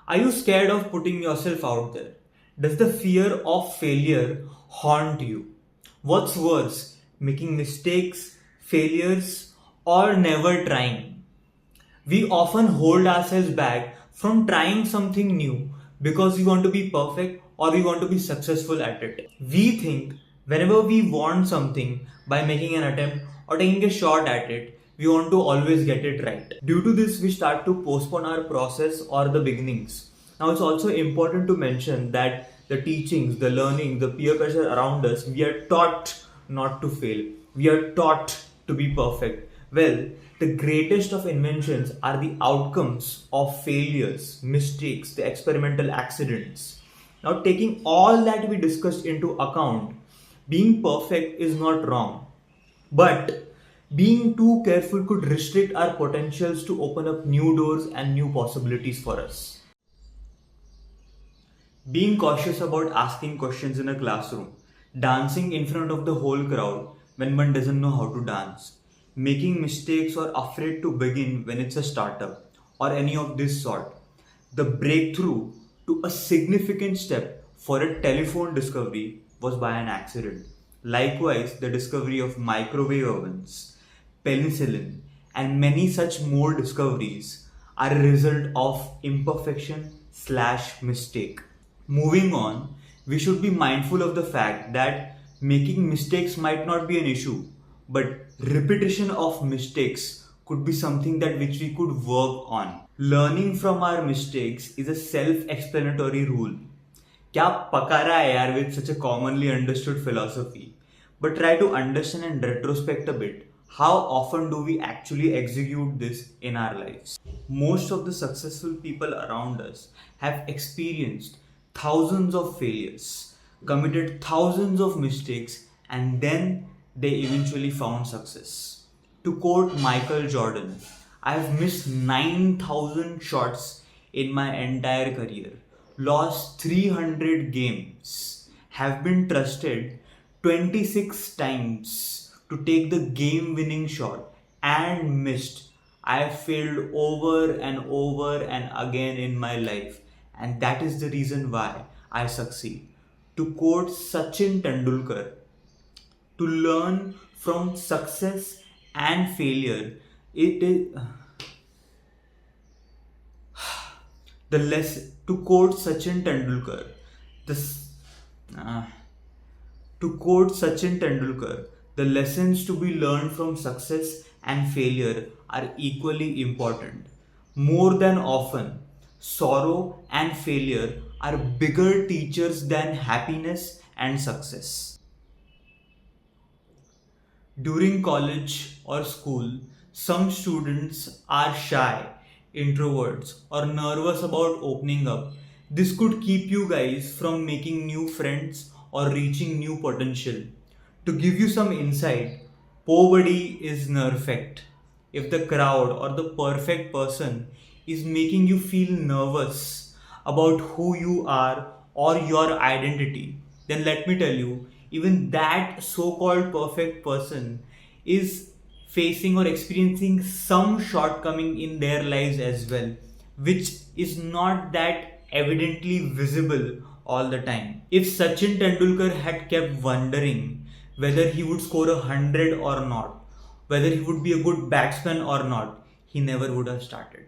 Are you scared of putting yourself out there? Does the fear of failure haunt you? What's worse, making mistakes, failures, or never trying? We often hold ourselves back from trying something new because we want to be perfect or we want to be successful at it. We think whenever we want something, by making an attempt or taking a shot at it, we want to always get it right. Due to this, we start to postpone our process or the beginnings. Now, it's also important to mention that the teachings, the learning, the peer pressure around us, we are taught not to fail. We are taught to be perfect. Well, the greatest of inventions are the outcomes of failures, mistakes, the experimental accidents. Now, taking all that we discussed into account, being perfect is not wrong, but being too careful could restrict our potentials to open up new doors and new possibilities for us. Being cautious about asking questions in a classroom, dancing in front of the whole crowd when one doesn't know how to dance, making mistakes or afraid to begin when it's a startup, or any of this sort. The breakthrough to a significant step for a telephone discovery was by an accident. Likewise, the discovery of microwave ovens, penicillin, and many such more discoveries are a result of imperfection/mistake. Moving on, we should be mindful of the fact that making mistakes might not be an issue, but repetition of mistakes could be something that which we could work on. Learning from our mistakes is a self-explanatory rule. क्या पका रहा है यार with such a commonly understood philosophy. But try to understand and retrospect a bit. How often do we actually execute this in our lives? Most of the successful people around us have experienced thousands of failures, committed thousands of mistakes, and then they eventually found success. To quote Michael Jordan, I have missed 9,000 shots in my entire career, lost 300 games, have been trusted 26 times to take the game winning shot and missed. I have failed over and over and again in my life, and that is the reason why I succeed. To quote Sachin Tendulkar, to learn from success and failure, it is the less. To quote Sachin Tendulkar, this. To quote Sachin Tendulkar, the lessons to be learned from success and failure are equally important. More than often, sorrow and failure are bigger teachers than happiness and success. During college or school, some students are shy, introverts, or nervous about opening up. This could keep you guys from making new friends or reaching new potential. To give you some insight, poverty is perfect. If the crowd or the perfect person is making you feel nervous about who you are or your identity, then let me tell you, even that so-called perfect person is facing or experiencing some shortcoming in their lives as well, which is not that evidently visible all the time. If Sachin Tendulkar had kept wondering whether he would score 100 or not, whether he would be a good batsman or not, he never would have started.